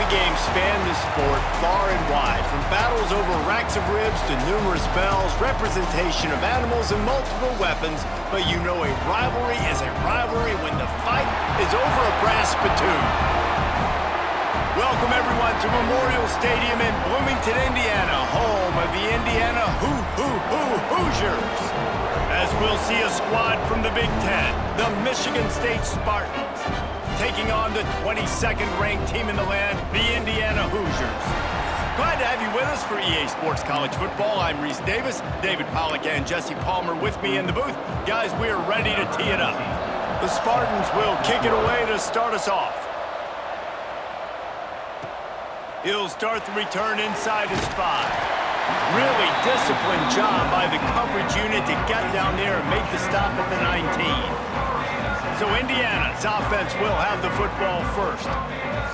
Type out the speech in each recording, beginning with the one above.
the game span this sport far and wide, from battles over racks of ribs to numerous bells, representation of animals and multiple weapons, but you know a rivalry is a rivalry when the fight is over a brass spittoon. Welcome everyone to Memorial Stadium in Bloomington, Indiana, home of the Indiana Hoosiers. As we'll see a squad from the Big Ten, the Michigan State Spartans, taking on the 22nd ranked team in the land, the Indiana Hoosiers. Glad to have you with us for EA Sports College Football. I'm Reese Davis, David Pollack and Jesse Palmer with me in the booth. Guys, we're ready to tee it up. The Spartans will kick it away to start us off. He'll start the return inside his 5. Really disciplined job by the coverage unit to get down there and make the stop at the 19. So Indiana's offense will have the football first.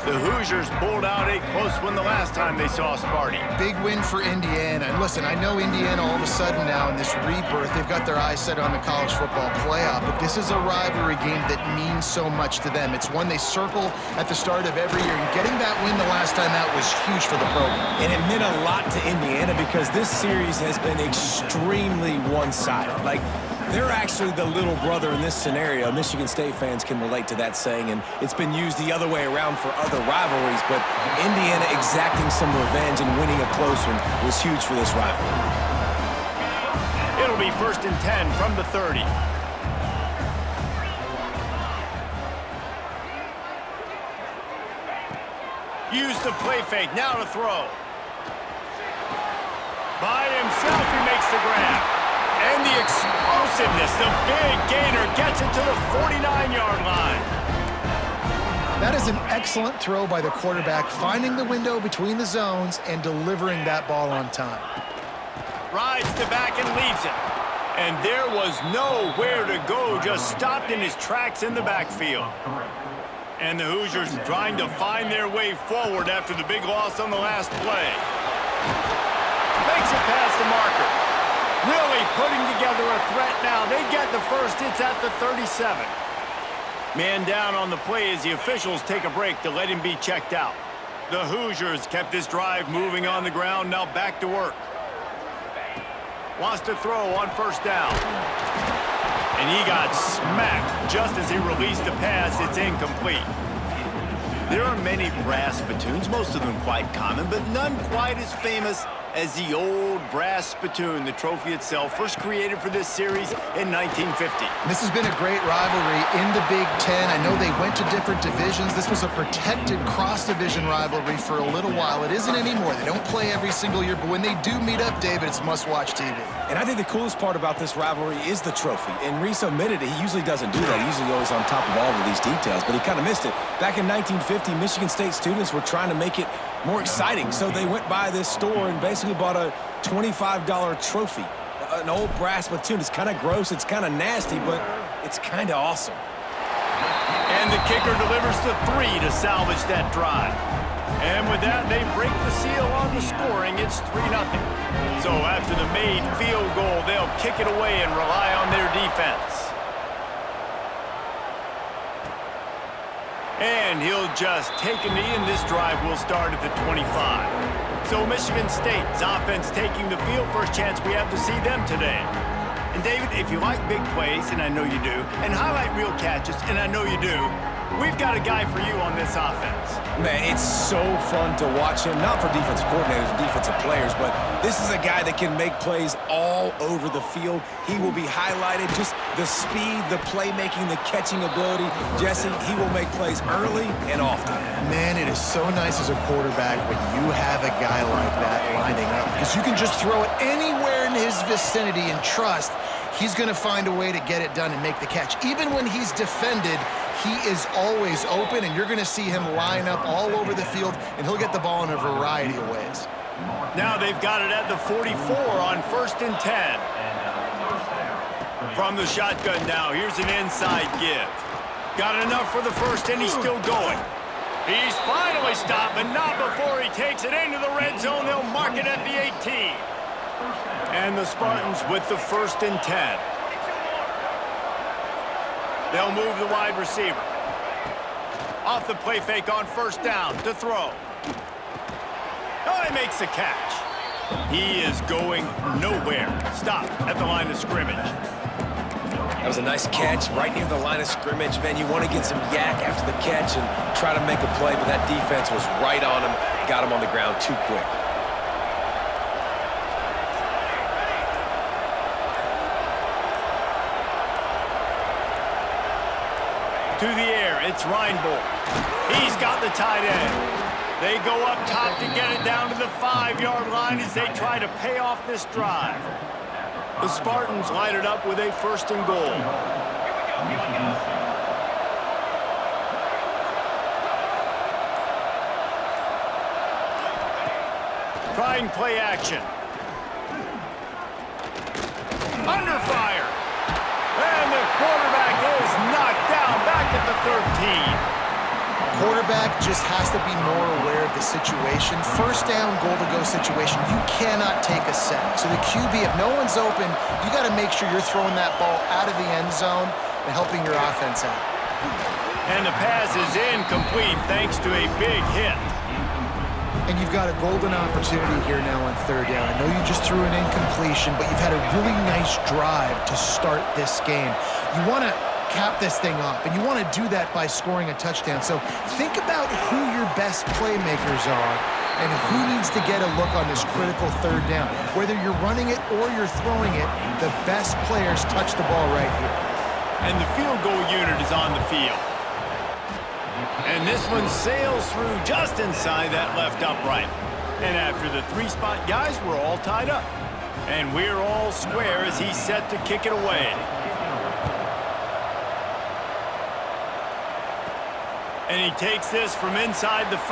The Hoosiers pulled out a close one the last time they saw Sparty. Big win for Indiana. And listen, I know Indiana all of a sudden now in this rebirth, they've got their eyes set on the college football playoff, but this is a rivalry game that means so much to them. It's one they circle at the start of every year, and getting that win the last time out was huge for the program. And it meant a lot to Indiana because this series has been extremely one-sided. Like, they're actually the little brother in this scenario. Michigan State fans can relate to that saying, and it's been used the other way around for other rivalries, but Indiana exacting some revenge and winning a close one was huge for this rivalry. It'll be 1st and 10 from the 30. Use the play fake, now to throw. By himself, he makes the grab. And the explosiveness, the big gainer gets it to the 49-yard line. That is an excellent throw by the quarterback, finding the window between the zones and delivering that ball on time. Rides the back and leaves it. And there was nowhere to go, just stopped in his tracks in the backfield. And the Hoosiers trying to find their way forward after the big loss on the last play. Makes it past the marker. Really putting together a threat now. They get the first. It's at the 37. Man down on the play as the officials take a break to let him be checked out. The Hoosiers kept this drive moving on the ground. Now back to work. Wants to throw on 1st down. And he got smacked just as he released the pass. It's incomplete. There are many brass spittoons, most of them quite common, but none quite as famous as the Old Brass Spittoon, the trophy itself, first created for this series in 1950. This has been a great rivalry in the Big Ten. I know they went to different divisions. This was a protected cross-division rivalry for a little while. It isn't anymore. They don't play every single year, but when they do meet up, David, it's must-watch TV. And I think the coolest part about this rivalry is the trophy. And Reese admitted it. He usually doesn't do that. He's usually always on top of all of these details, but he kind of missed it. Back in 1950, Michigan State students were trying to make it more exciting, so they went by this store and basically bought a $25 trophy, an old brass spittoon. It's kind of gross, it's kind of nasty, but it's kind of awesome. And the kicker delivers the 3 to salvage that drive. And with that, they break the seal on the scoring. It's 3-0. So after the made field goal, they'll kick it away and rely on their defense. And he'll just take a knee, and this drive will start at the 25. So Michigan State's offense taking the field. First chance we have to see them today. And David, if you like big plays, and I know you do, and highlight real catches, and I know you do, we've got a guy for you on this offense. Man, it's so fun to watch him, not for defensive coordinators and defensive players, but this is a guy that can make plays all over the field. He will be highlighted, just the speed, the playmaking, the catching ability. Jesse, he will make plays early and often. Man, it is so nice as a quarterback when you have a guy like that lining up, because you can just throw it anywhere in his vicinity and trust he's going to find a way to get it done and make the catch. Even when he's defended, he is always open, and you're going to see him line up all over the field, and he'll get the ball in a variety of ways. Now they've got it at the 44 on 1st and 10. From the shotgun now, here's an inside give. Got enough for the first, and he's still going. He's finally stopped, but not before he takes it into the red zone. They'll mark it at the 18. And the Spartans with the 1st and 10. They'll move the wide receiver. Off the play fake on 1st down to throw. Oh, he makes the catch. He is going nowhere. Stop at the line of scrimmage. That was a nice catch right near the line of scrimmage. Man, you want to get some yak after the catch and try to make a play, but that defense was right on him. Got him on the ground too quick. To the air, it's Reinbold. He's got the tight end. They go up top to get it down to the 5-yard line as they try to pay off this drive. The Spartans line it up with a 1st and goal. Trying play action. Under fire. And the quarterback is knocked down back at the 13. Quarterback just has to be more aware of the situation. 1st down, goal-to-go situation. You cannot take a sack. So the QB, if no one's open, you got to make sure you're throwing that ball out of the end zone and helping your offense out. And the pass is incomplete thanks to a big hit. And you've got a golden opportunity here now on 3rd down. I know you just threw an incompletion, but you've had a really nice drive to start this game. You want to cap this thing off, and you want to do that by scoring a touchdown. So think about who your best playmakers are and who needs to get a look on this critical 3rd down. Whether you're running it or you're throwing it, the best players touch the ball right here. And the field goal unit is on the field. And this one sails through just inside that left upright. And after the 3-spot guys, we're all tied up. And we're all square as he's set to kick it away. And he takes this from inside the 5.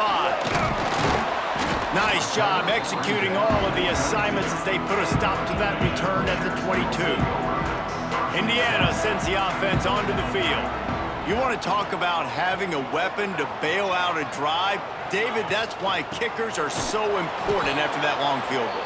Nice job executing all of the assignments as they put a stop to that return at the 22. Indiana sends the offense onto the field. You want to talk about having a weapon to bail out a drive? David, that's why kickers are so important after that long field goal.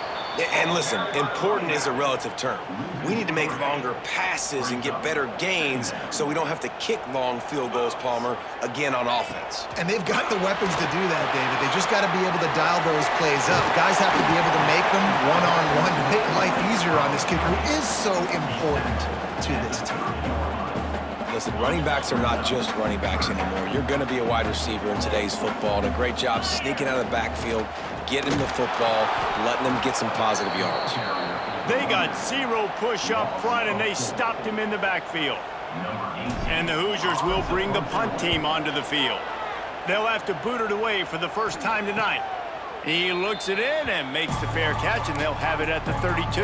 And listen, important is a relative term. We need to make longer passes and get better gains so we don't have to kick long field goals, Palmer, again on offense. And they've got the weapons to do that, David. They just got to be able to dial those plays up. Guys have to be able to make them one-on-one to make life easier on this kicker who is so important to this team. Listen, running backs are not just running backs anymore. You're going to be a wide receiver in today's football, and a great job sneaking out of the backfield, getting the football, letting them get some positive yards. They got 0 push up front, and they stopped him in the backfield. And the Hoosiers will bring the punt team onto the field. They'll have to boot it away for the first time tonight. He looks it in and makes the fair catch, and they'll have it at the 32.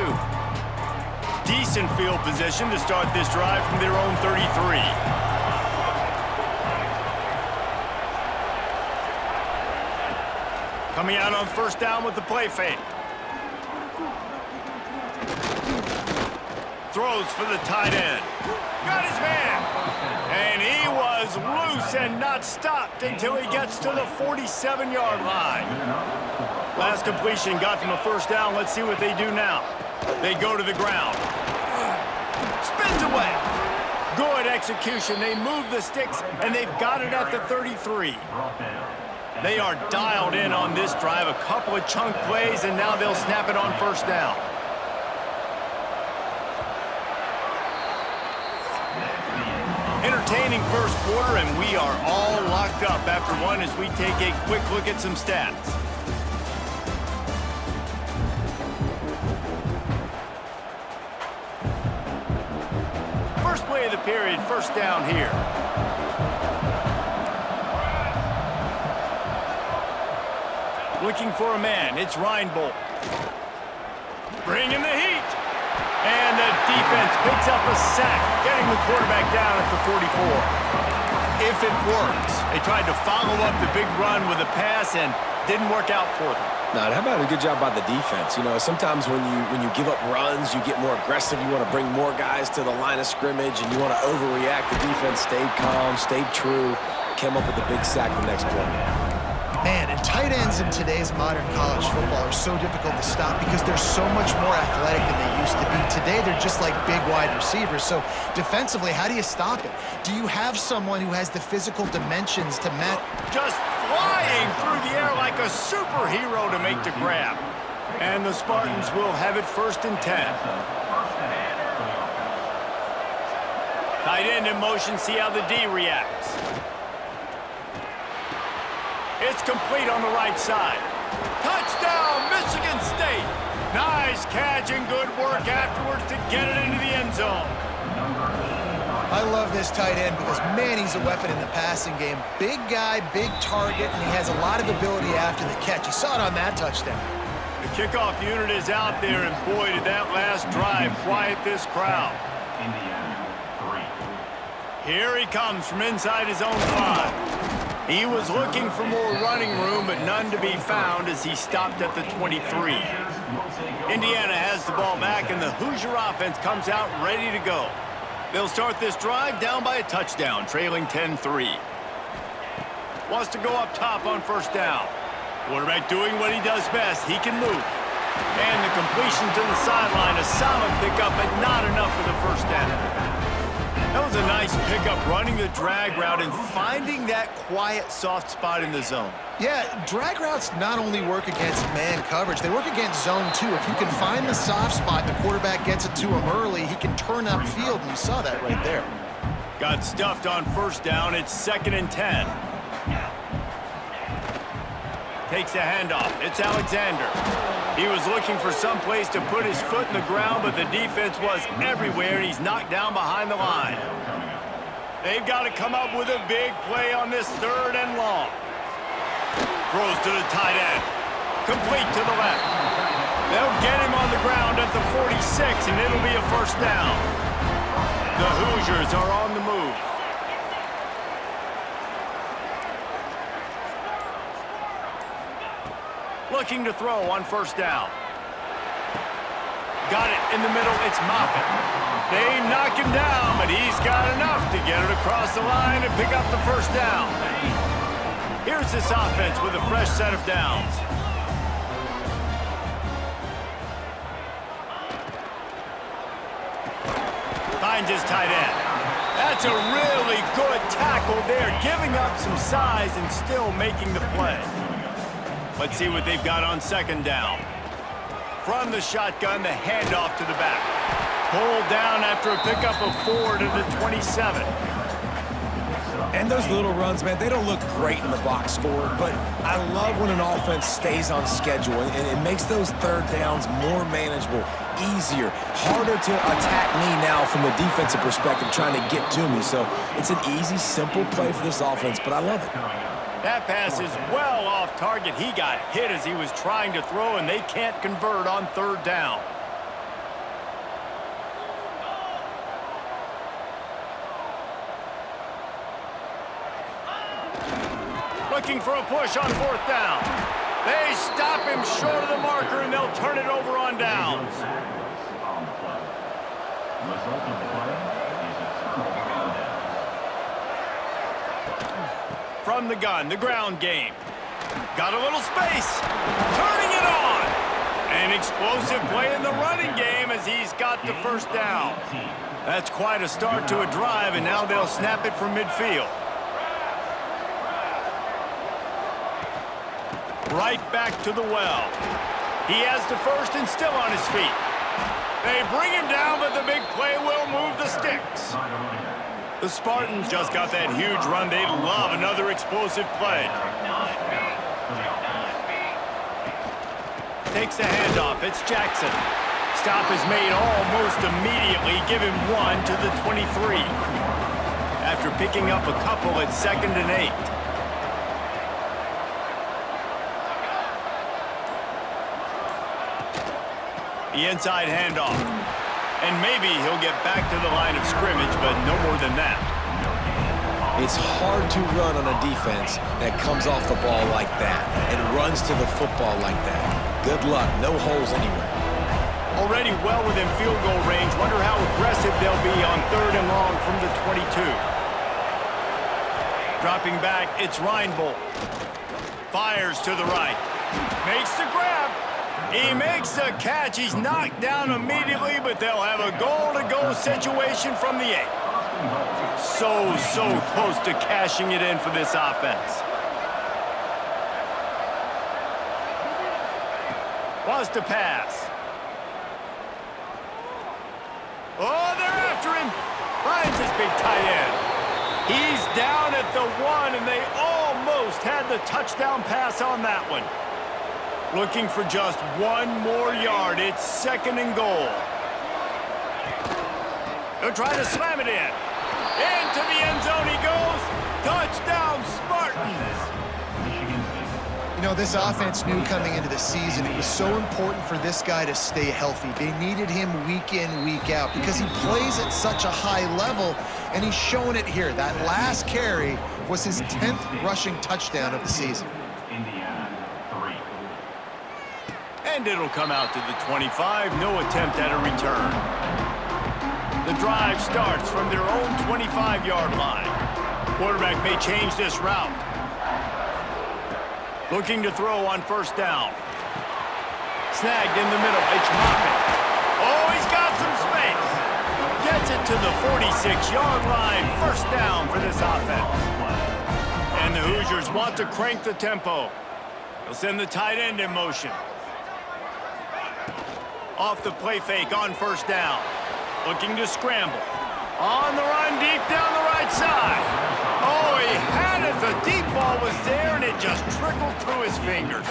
Decent field position to start this drive from their own 33. Coming out on 1st down with the play fake. Throws for the tight end. Got his man. And he was loose and not stopped until he gets to the 47-yard line. Last completion got them a 1st down. Let's see what they do now. They go to the ground. Spins away. Good execution. They move the sticks, and they've got it at the 33. They are dialed in on this drive. A couple of chunk plays, and now they'll snap it on 1st down. Entertaining 1st quarter, and we are all locked up after one as we take a quick look at some stats. First play of the period, 1st down here. Looking for a man, it's Reinbold. Bringing the heat. And the defense picks up a sack, getting the quarterback down at the 44. If it works, they tried to follow up the big run with a pass and didn't work out for them. No, how about a good job by the defense? You know, sometimes when you give up runs, you get more aggressive. You want to bring more guys to the line of scrimmage, and you want to overreact. The defense stayed calm, stayed true, came up with a big sack the next play. Man, and tight ends in today's modern college football are so difficult to stop because they're so much more athletic than they used to be. Today, they're just like big wide receivers. So defensively, how do you stop it? Do you have someone who has the physical dimensions to match? Just flying through the air like a superhero to make the grab. And the Spartans will have it 1st and 10. Tight end in motion, see how the D reacts. It's complete on the right side. Touchdown, Michigan State! Nice catch and good work afterwards to get it into the end zone. I love this tight end because, man, he's a weapon in the passing game. Big guy, big target, and he has a lot of ability after the catch. You saw it on that touchdown. The kickoff unit is out there, and boy, did that last drive quiet this crowd. Here he comes from inside his own 5. He was looking for more running room, but none to be found as he stopped at the 23. Indiana has the ball back, and the Hoosier offense comes out ready to go. They'll start this drive down by a touchdown, trailing 10-3. Wants to go up top on 1st down. Quarterback doing what he does best. He can move. And the completion to the sideline, a solid pickup, but not enough for the 1st down. That was a nice pickup, running the drag route and finding that quiet, soft spot in the zone. Yeah, drag routes not only work against man coverage, they work against zone too. If you can find the soft spot and the quarterback gets it to him early, he can turn upfield, and you saw that right there. Got stuffed on 1st down. It's 2nd and 10. Takes the handoff. It's Alexander. He was looking for some place to put his foot in the ground, but the defense was everywhere, and he's knocked down behind the line. They've got to come up with a big play on this 3rd and long. Throws to the tight end. Complete to the left. They'll get him on the ground at the 46, and it'll be a 1st down. The Hoosiers are on the move. Looking to throw on 1st down. Got it in the middle. It's Moffitt. They knock him down, but he's got enough to get it across the line and pick up the 1st down. Here's this offense with a fresh set of downs. Finds his tight end. That's a really good tackle there, giving up some size and still making the play. Let's see what they've got on 2nd down. From the shotgun, the handoff to the back. Pulled down after a pickup of 4 to the 27. And those little runs, man, they don't look great in the box score, but I love when an offense stays on schedule, and it makes those 3rd downs more manageable, easier, harder to attack me now from the defensive perspective trying to get to me. So it's an easy, simple play for this offense, but I love it. That pass is well off target. He got hit as he was trying to throw, and they can't convert on 3rd down. Looking for a push on 4th down. They stop him short of the marker, and they'll turn it over on downs. From the gun, the ground game. Got a little space. Turning it on. An explosive play in the running game as he's got the 1st down. That's quite a start to a drive, and now they'll snap it from midfield. Right back to the well. He has the 1st and still on his feet. They bring him down, but the big play will move the sticks. The Spartans just got that huge run. They love another explosive play. Takes the handoff. It's Jackson. Stop is made almost immediately. Give him 1 to the 23. After picking up a couple at 2nd and 8. The inside handoff. And maybe he'll get back to the line of scrimmage, but no more than that. It's hard to run on a defense that comes off the ball like that and runs to the football like that. Good luck. No holes anywhere. Already well within field goal range. Wonder how aggressive they'll be on 3rd and long from the 22. Dropping back, it's Reinbold. Fires to the right. Makes the grab. He makes the catch. He's knocked down immediately, but they'll have a goal-to-go situation from the 8. So close to cashing it in for this offense. draws to pass. Oh, they're after him. Finds his big tight end. He's down at the 1, and they almost had the touchdown pass on that one. Looking for just 1 more yard. It's 2nd and goal. They'll try to slam it in. Into the end zone he goes. Touchdown, Spartans. You know, this offense knew coming into the season it was so important for this guy to stay healthy. They needed him week in, week out because he plays at such a high level, and he's showing it here. That last carry was his 10th rushing touchdown of the season. Indiana 3. And it'll come out to the 25. No attempt at a return. The drive starts from their own 25-yard line. Quarterback may change this route. Looking to throw on 1st down. Snagged in the middle. It's Moffitt. Oh, he's got some space. Gets it to the 46-yard line. 1st down for this offense. And the Hoosiers want to crank the tempo. They'll send the tight end in motion. Off the play fake on 1st down. Looking to scramble. On the run deep down the right side. Oh, he had it. The deep ball was there, and it just trickled through his fingers.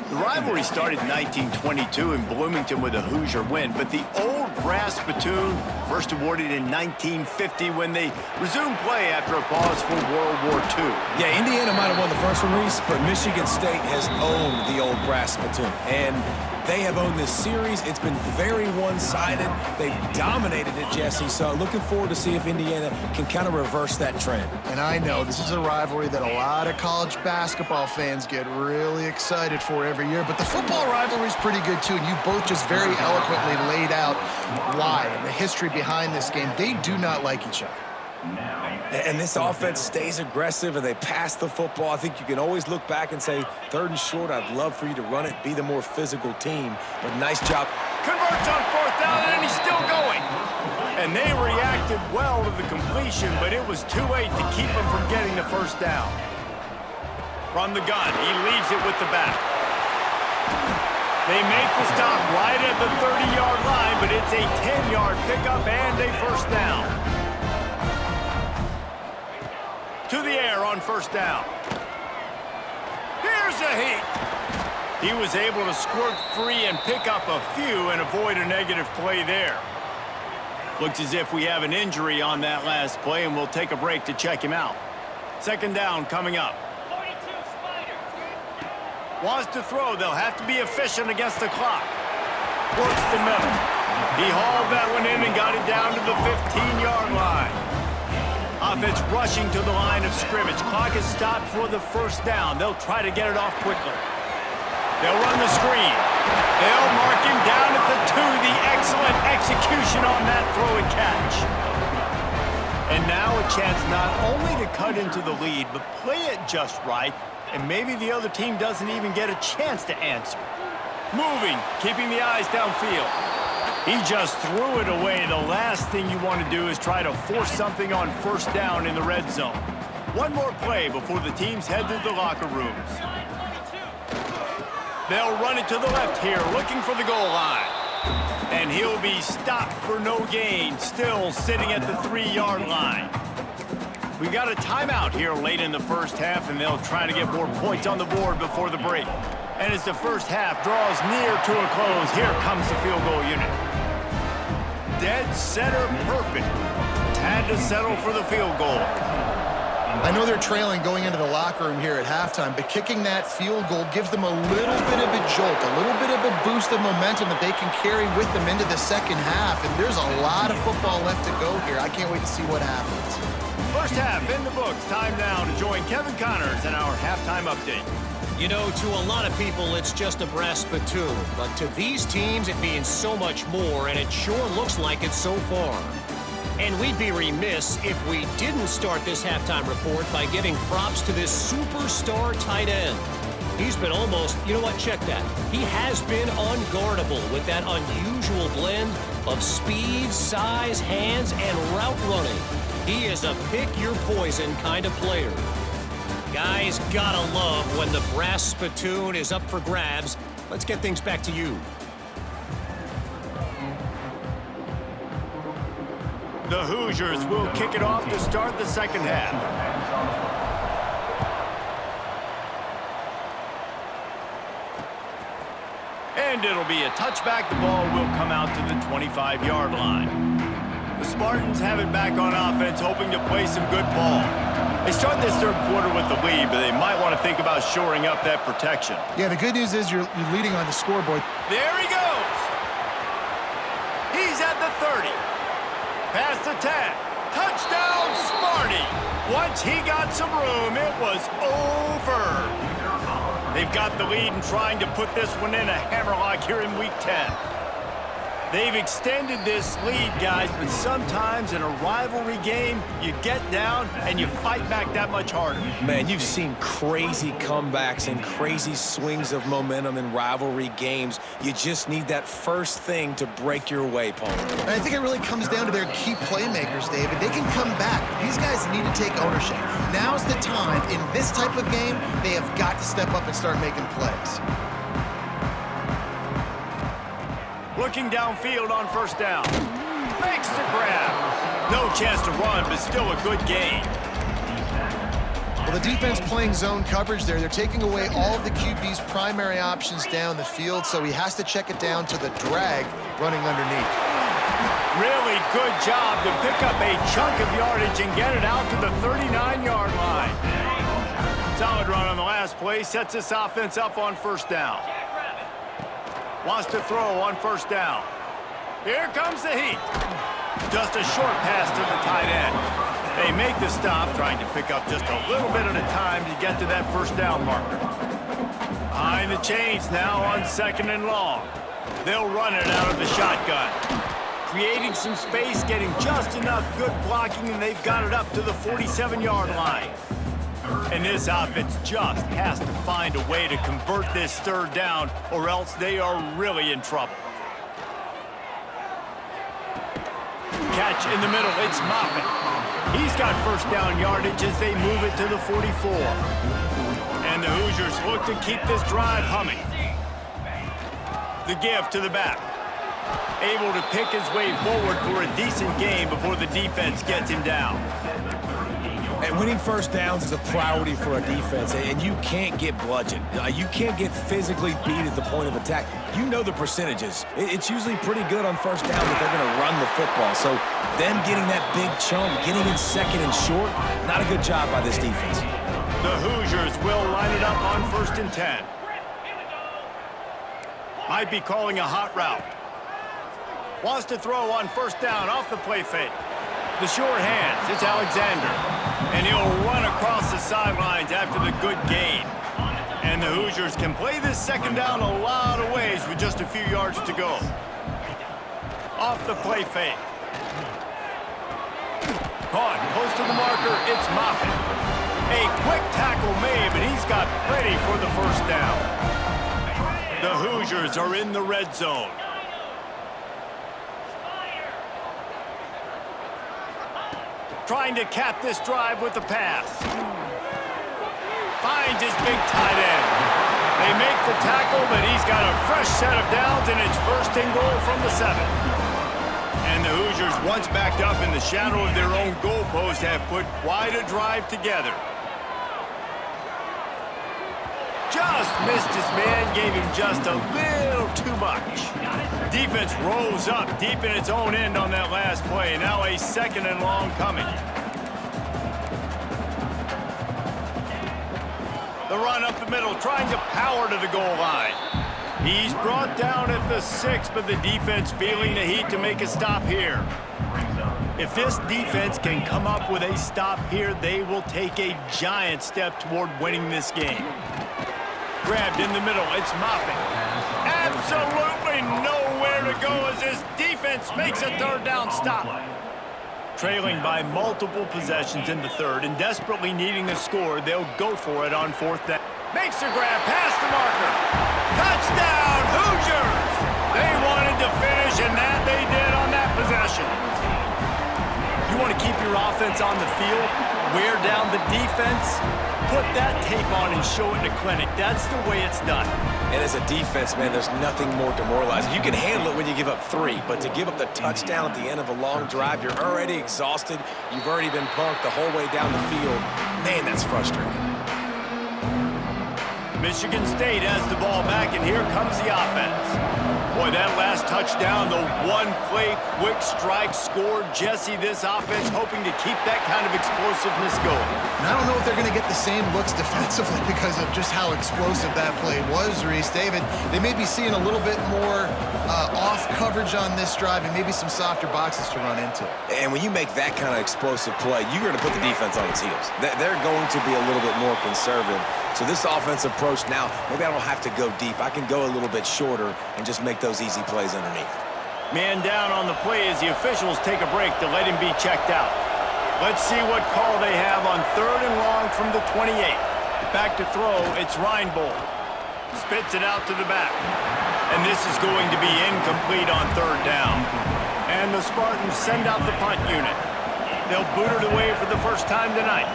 The rivalry started in 1922 in Bloomington with a Hoosier win, but the Old Brass Spittoon first awarded in 1950 when they resumed play after a pause for World War II. Yeah, Indiana might have won the first one, Reese, but Michigan State has owned the Old Brass Spittoon. And they have owned this series. It's been very one-sided. They've dominated it, Jesse. So looking forward to see if Indiana can kind of reverse that trend. And I know this is a rivalry that a lot of college basketball fans get really excited for every year, but the football rivalry is pretty good too, and you both just very eloquently laid out why and the history behind this game. They do not like each other. And this offense stays aggressive, and they pass the football. I think you can always look back and say, 3rd and short, I'd love for you to run it, be the more physical team. But nice job. Converts on 4th down, and he's still going. And they reacted well to the completion, but it was too late to keep him from getting the 1st down. From the gun, he leaves it with the back. They make the stop right at the 30-yard line, but it's a 10-yard pickup and a 1st down. To the air on 1st down. Here's a heat. He was able to squirt free and pick up a few and avoid a negative play there. Looks as if we have an injury on that last play, and we'll take a break to check him out. 2nd down coming up. Wants to throw. They'll have to be efficient against the clock. Works the middle. He hauled that one in and got it down to the 15-yard line. Offense rushing to the line of scrimmage. Clock is stopped for the 1st down. They'll try to get it off quickly. They'll run the screen. They'll mark him down at the 2. The excellent execution on that throw and catch. And now a chance not only to cut into the lead, but play it just right, and maybe the other team doesn't even get a chance to answer. Moving, keeping the eyes downfield. He just threw it away. The last thing you want to do is try to force something on 1st down in the red zone. One more play before the teams head to the locker rooms. They'll run it to the left here, looking for the goal line. And he'll be stopped for no gain, still sitting at the 3-yard line. We've got a timeout here late in the 1st half, and they'll try to get more points on the board before the break. And as the 1st half draws near to a close, here comes the field goal unit. Dead center perfect. Had to settle for the field goal. I know they're trailing going into the locker room here at halftime, but kicking that field goal gives them a little bit of a jolt, a little bit of a boost of momentum that they can carry with them into the 2nd half, and there's a lot of football left to go here. I can't wait to see what happens. 1st half in the books. Time now to join Kevin Connors in our halftime update. You know, to a lot of people, it's just a brass spittoon, but to these teams, it means so much more, and it sure looks like it so far. And we'd be remiss if we didn't start this halftime report by giving props to this superstar tight end. He's been almost, you know what, check that. He has been unguardable with that unusual blend of speed, size, hands, and route running. He is a pick-your-poison kind of player. Guys gotta love when the brass spittoon is up for grabs, let's get things back to you. The Hoosiers will kick it off to start the second half. And it'll be a touchback. The ball will come out to the 25-yard line. The Spartans have it back on offense, hoping to play some good ball. They start this third quarter with the lead, but they might want to think about shoring up that protection. Yeah, the good news is you're leading on the scoreboard. There he goes. He's at the 30. Past the 10. Touchdown, Sparty. Once he got some room, it was over. They've got the lead and trying to put this one in a hammerlock here in Week 10. They've extended this lead, guys, but sometimes in a rivalry game, you get down and you fight back that much harder. Man, you've seen crazy comebacks and crazy swings of momentum in rivalry games. You just need that first thing to break your way, Paul. And I think it really comes down to their key playmakers, David. They can come back. These guys need to take ownership. Now's the time. In this type of game, they have got to step up and start making plays. Looking downfield on first down. Makes the grab. No chance to run, but still a good gain. Well, the defense playing zone coverage there. They're taking away all of the QB's primary options down the field, so he has to check it down to the drag running underneath. Really good job to pick up a chunk of yardage and get it out to the 39-yard line. Solid run on the last play. Sets this offense up on first down. Wants to throw on first down. Here comes the heat. Just a short pass to the tight end. They make the stop, trying to pick up just a little bit at a time to get to that first down marker. Behind the chains now on second and long. They'll run it out of the shotgun. Creating some space, getting just enough good blocking, and they've got it up to the 47-yard line. And this offense just has to find a way to convert this third down, or else they are really in trouble. Catch in the middle, it's Moffitt. He's got first down yardage as they move it to the 44. And the Hoosiers look to keep this drive humming. The give to the back. Able to pick his way forward for a decent gain before the defense gets him down. And winning first downs is a priority for a defense, and you can't get bludgeoned. You can't get physically beat at the point of attack. You know the percentages. It's usually pretty good on first down that they're going to run the football. So them getting that big chunk, getting in second and short, not a good job by this defense. The Hoosiers will line it up on first and 10. Might be calling a hot route. Wants to throw on first down off the play fake. The short hands, it's Alexander. And he'll run across the sidelines after the good gain. And the Hoosiers can play this second down a lot of ways with just a few yards to go. Off the play fake. Caught close to the marker, it's Moffitt. A quick tackle made, but he's got plenty for the first down. The Hoosiers are in the red zone. Trying to cap this drive with the pass. Finds his big tight end. They make the tackle, but he's got a fresh set of downs, and it's first and goal from the 7. And the Hoosiers, once backed up in the shadow of their own goalpost, have put quite a drive together. Just missed his man, gave him just a little too much. Defense rolls up deep in its own end on that last play. Now a second and long coming. The run up the middle, trying to power to the goal line. He's brought down at the 6, but the defense feeling the heat to make a stop here. If this defense can come up with a stop here, they will take a giant step toward winning this game. Grabbed in the middle, it's Moffitt. Absolutely nowhere to go as this defense makes a third down stop. Trailing by multiple possessions in the third and desperately needing a score, they'll go for it on fourth down. Makes the grab past the marker. Touchdown, Hoosiers! They wanted to finish, and that they did on that possession. You want to keep your offense on the field, wear down the defense, put that tape on and show it in a clinic. That's the way it's done. And as a defense, man, there's nothing more demoralizing. You can handle it when you give up 3, but to give up the touchdown at the end of a long drive, you're already exhausted. You've already been punked the whole way down the field. Man, that's frustrating. Michigan State has the ball back, and here comes the offense. Boy, that last touchdown, the one-play quick strike scored. Jesse, this offense hoping to keep that kind of explosiveness going. And I don't know if they're going to get the same looks defensively because of just how explosive that play was, Reese. David, they may be seeing a little bit more off coverage on this drive and maybe some softer boxes to run into. And when you make that kind of explosive play, you're going to put the defense on its heels. They're going to be a little bit more conservative. So this offensive approach now, maybe I don't have to go deep. I can go a little bit shorter and just make those easy plays underneath. Man down on the play as the officials take a break to let him be checked out. Let's see what call they have on 3rd and long from the 28. Back to throw, it's Reinbold. Spits it out to the back. And this is going to be incomplete on 3rd down. And the Spartans send out the punt unit. They'll boot it away for the first time tonight.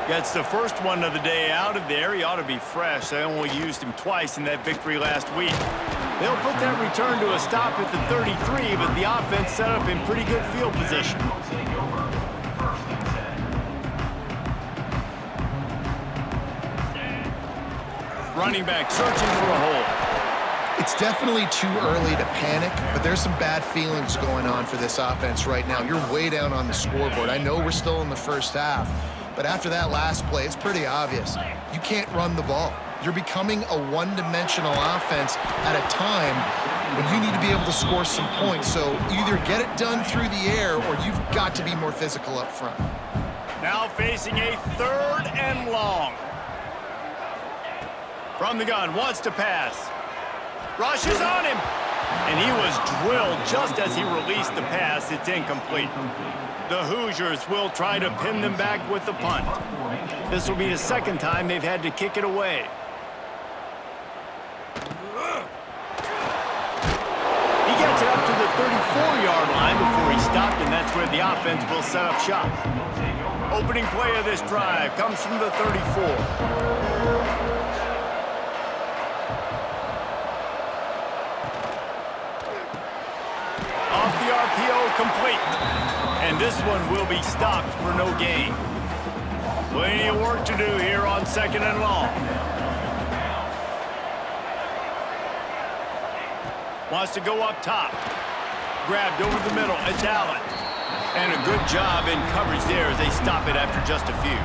Gets the first one of the day out of there. He ought to be fresh. They only used him twice in that victory last week. They'll put that return to a stop at the 33, but the offense set up in pretty good field position. Running back searching for a hole. It's definitely too early to panic, but there's some bad feelings going on for this offense right now. You're way down on the scoreboard. I know we're still in the first half, but after that last play, it's pretty obvious. You can't run the ball. You're becoming a one-dimensional offense at a time when you need to be able to score some points. So either get it done through the air or you've got to be more physical up front. Now facing a 3rd and long. From the gun, wants to pass. Rushes on him. And he was drilled just as he released the pass. It's incomplete. The Hoosiers will try to pin them back with the punt. This will be the second time they've had to kick it away. He gets it up to the 34-yard line before he stopped, and that's where the offense will set up shop. Opening play of this drive comes from the 34. Complete. And this one will be stopped for no gain. Plenty of work to do here on 2nd and long. Wants to go up top. Grabbed over the middle. It's Allen. And a good job in coverage there as they stop it after just a few.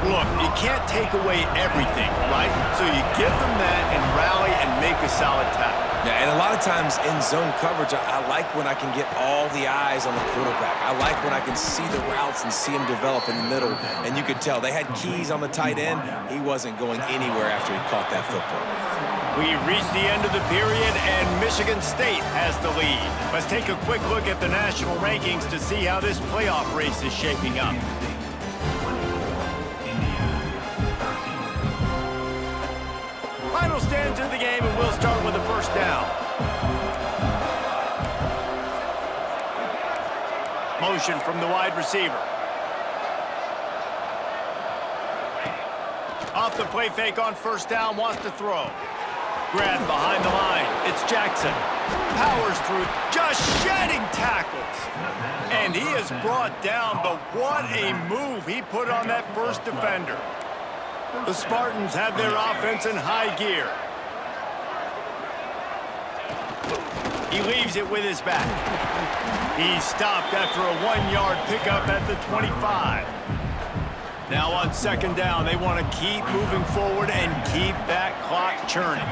Look, you can't take away everything, right? So you give them that and rally and make a solid tackle. Yeah, and a lot of times in zone coverage, I like when I can get all the eyes on the quarterback. I like when I can see the routes and see him develop in the middle. And you could tell they had keys on the tight end. He wasn't going anywhere after he caught that football. We've reached the end of the period, and Michigan State has the lead. Let's take a quick look at the national rankings to see how this playoff race is shaping up. Final stands in the game, and we'll start with the first down. Motion from the wide receiver. Off the play fake on first down, wants to throw. Grabbed behind the line. It's Jackson. Powers through, just shedding tackles. And he is brought down, but what a move he put on that first defender. The Spartans have their offense in high gear. He leaves it with his back. He's stopped after a 1-yard pickup at the 25. Now on 2nd down, they want to keep moving forward and keep that clock churning.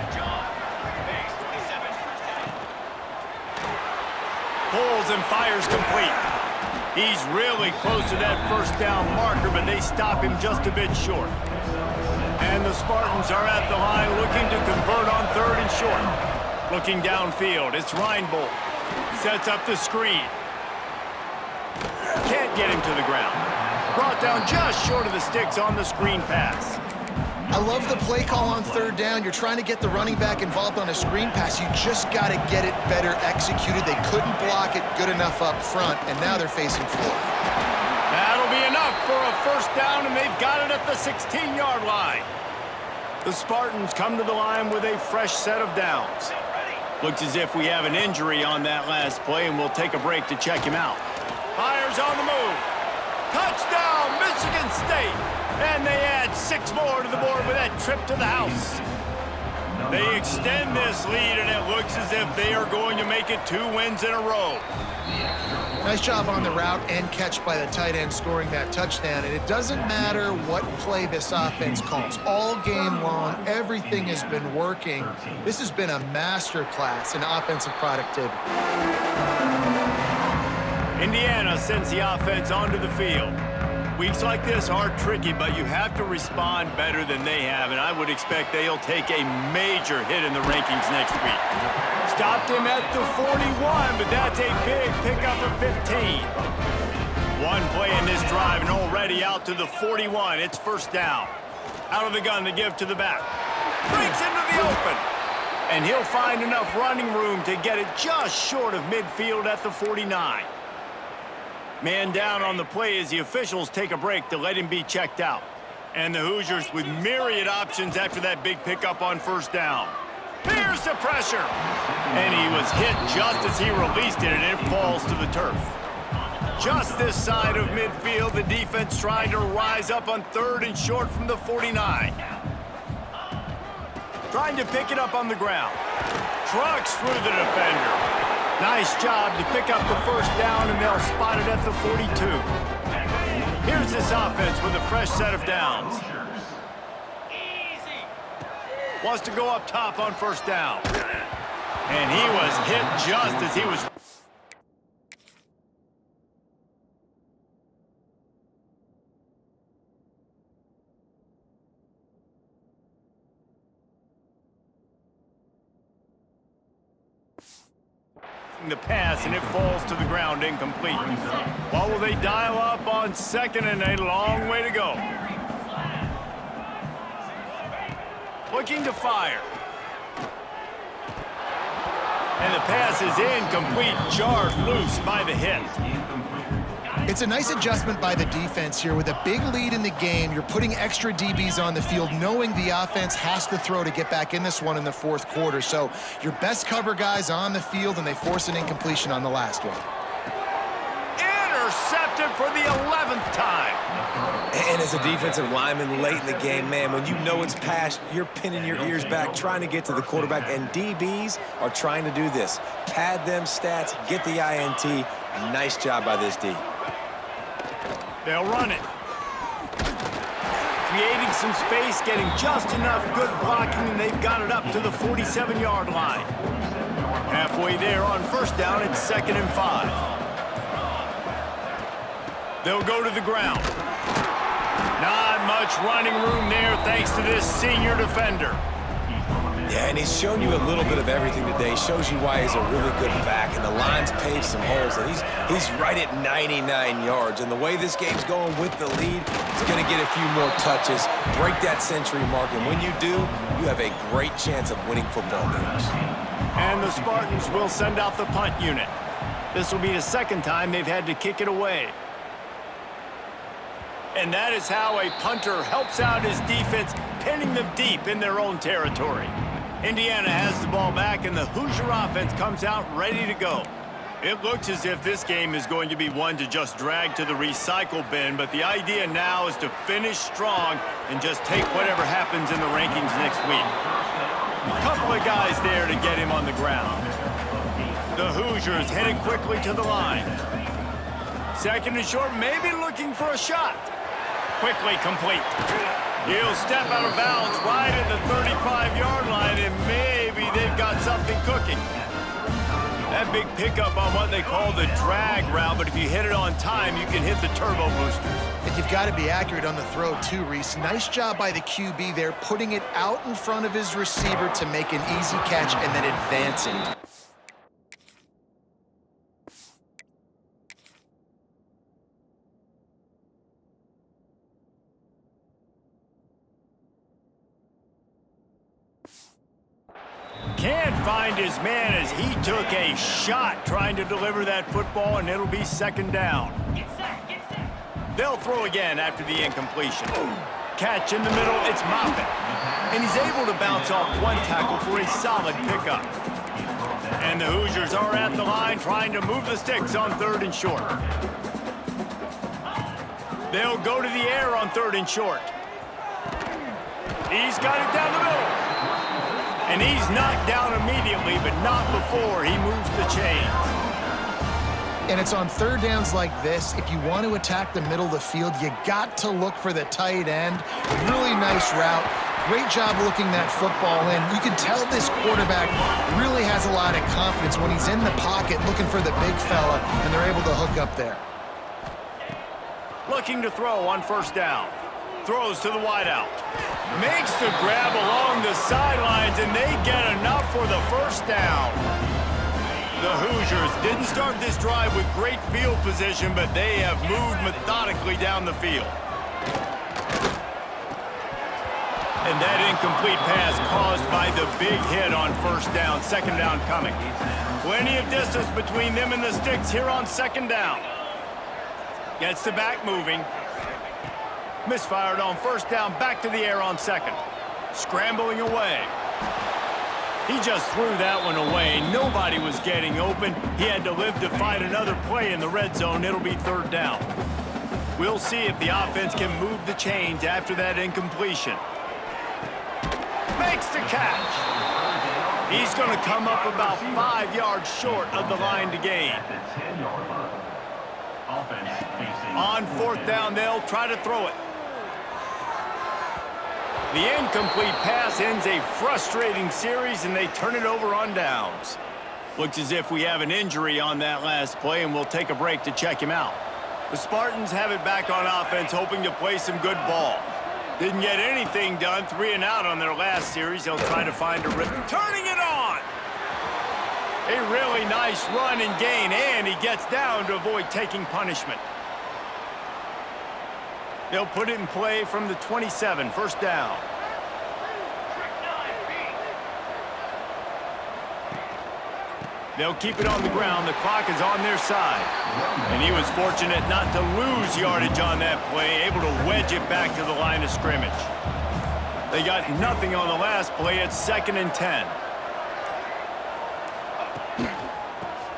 Pulls and fires complete. He's really close to that first down marker, but they stop him just a bit short. And the Spartans are at the line looking to convert on 3rd and short. Looking downfield, it's Reinbold. Sets up the screen. Can't get him to the ground. Brought down just short of the sticks on the screen pass. I love the play call on 3rd down. You're trying to get the running back involved on a screen pass. You just got to get it better executed. They couldn't block it good enough up front, and now they're facing 4th. That'll That'll be enough for a first down, and they've got it at the 16-yard line. The Spartans come to the line with a fresh set of downs. Looks as if we have an injury on that last play, and we'll take a break to check him out. Myers on the move. Touchdown, Michigan State. And they add 6 more to the board with that trip to the house. They extend this lead, and it looks as if they are going to make it 2 wins in a row. Nice job on the route and catch by the tight end scoring that touchdown. And it doesn't matter what play this offense calls. All game long, everything has been working. This has been a master class in offensive productivity. Indiana sends the offense onto the field. Weeks like this are tricky, but you have to respond better than they have, and I would expect they'll take a major hit in the rankings next week. Stopped him at the 41, but that's a big pickup of 15. One play in this drive, and already out to the 41. It's first down. Out of the gun to give to the back. Breaks into the open. And he'll find enough running room to get it just short of midfield at the 49. Man down on the play as the officials take a break to let him be checked out. And the Hoosiers with myriad options after that big pickup on first down. Here's the pressure. And he was hit just as he released it, and it falls to the turf. Just this side of midfield, the defense trying to rise up on 3rd and short from the 49. Trying to pick it up on the ground. Trucks through the defender. Nice job to pick up the first down, and they'll spot it at the 42. Here's this offense with a fresh set of downs. Wants to go up top on first down. And he was hit just as he was... the pass, and it falls to the ground incomplete. What will they dial up on 2nd and a long way to go? Looking to fire. And the pass is incomplete, jarred loose by the hit. It's a nice adjustment by the defense here. With a big lead in the game, you're putting extra DBs on the field, knowing the offense has to throw to get back in this one in the 4th quarter. So your best cover guys on the field, and they force an incompletion on the last one. Intercepted for the 11th time. And as a defensive lineman late in the game, man, when you know it's past, you're pinning your ears back, trying to get to the quarterback, and DBs are trying to do this. Pad them stats, get the INT. Nice job by this D. They'll run it. Creating some space, getting just enough good blocking, and they've got it up to the 47-yard line. Halfway there on first down, it's 2nd and 5. They'll go to the ground. Not much running room there thanks to this senior defender. Yeah, and he's shown you a little bit of everything today. Shows you why he's a really good back, and the line's paved some holes, and he's right at 99 yards. And the way this game's going with the lead, he's going to get a few more touches, break that century mark, and when you do, you have a great chance of winning football games. And the Spartans will send out the punt unit. This will be the 2nd time they've had to kick it away. And that is how a punter helps out his defense, pinning them deep in their own territory. Indiana has the ball back, and the Hoosier offense comes out ready to go. It looks as if this game is going to be one to just drag to the recycle bin, but the idea now is to finish strong and just take whatever happens in the rankings next week. A couple of guys there to get him on the ground. The Hoosiers headed quickly to the line. 2nd and short, maybe looking for a shot. Quickly complete. He'll step out of bounds right at the 35-yard line, and maybe they've got something cooking. That big pickup on what they call the drag route, but if you hit it on time, you can hit the turbo boosters. And you've got to be accurate on the throw too, Reese. Nice job by the QB there, putting it out in front of his receiver to make an easy catch and then advancing. Can't find his man as he took a shot trying to deliver that football, and it'll be 2nd down. They'll throw again after the incompletion. Catch in the middle, it's Moffitt. And he's able to bounce off one tackle for a solid pickup. And the Hoosiers are at the line trying to move the sticks on 3rd and short. They'll go to the air on 3rd and short. He's got it down the middle. And he's knocked down immediately, but not before he moves the chains. And it's on 3rd downs like this, if you want to attack the middle of the field, you got to look for the tight end. Really nice route. Great job looking that football in. You can tell this quarterback really has a lot of confidence when he's in the pocket looking for the big fella, and they're able to hook up there. Looking to throw on 1st down. Throws to the wideout. Makes the grab along the sidelines, and they get enough for the 1st down. The Hoosiers didn't start this drive with great field position, but they have moved methodically down the field. And that incomplete pass caused by the big hit on 1st down, 2nd down coming. Plenty of distance between them and the sticks here on 2nd down. Gets the back moving. Misfired on 1st down, back to the air on 2nd. Scrambling away. He just threw that one away. Nobody was getting open. He had to live to fight another play in the red zone. It'll be 3rd down. We'll see if the offense can move the chains after that incompletion. Makes the catch. He's going to come up about 5 yards short of the line to gain. On 4th down, they'll try to throw it. The incomplete pass ends a frustrating series, and they turn it over on downs. Looks as if we have an injury on that last play, and we'll take a break to check him out. The Spartans have it back on offense, hoping to play some good ball. Didn't get anything done, 3 and out on their last series. They'll try to find a rhythm. Turning it on! A really nice run and gain, and he gets down to avoid taking punishment. They'll put it in play from the 27, 1st down. They'll keep it on the ground. The clock is on their side. And he was fortunate not to lose yardage on that play, able to wedge it back to the line of scrimmage. They got nothing on the last play. It's 2nd and 10.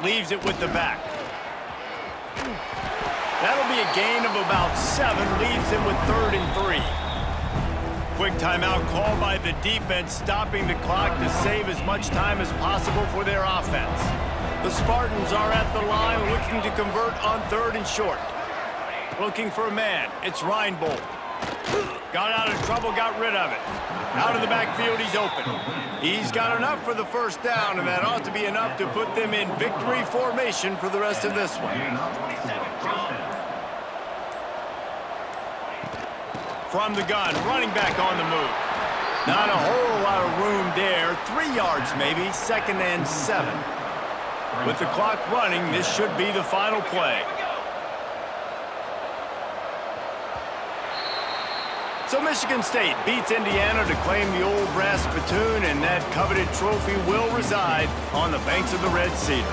Leaves it with the back. That'll be a gain of about 7, leaves them with 3rd and 3. Quick timeout call by the defense, stopping the clock to save as much time as possible for their offense. The Spartans are at the line looking to convert on 3rd and short. Looking for a man, it's Reinbold. Got out of trouble, got rid of it. Out of the backfield, he's open. He's got enough for the 1st down, and that ought to be enough to put them in victory formation for the rest of this one. From the gun, running back on the move. Not a whole lot of room there. 3 yards maybe, 2nd and 7. With the clock running, this should be the final play. So Michigan State beats Indiana to claim the Old Brass Spittoon, and that coveted trophy will reside on the banks of the Red Cedar.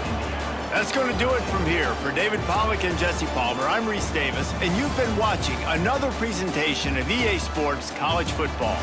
That's going to do it from here. For David Pollack and Jesse Palmer, I'm Reese Davis, and you've been watching another presentation of EA Sports College Football.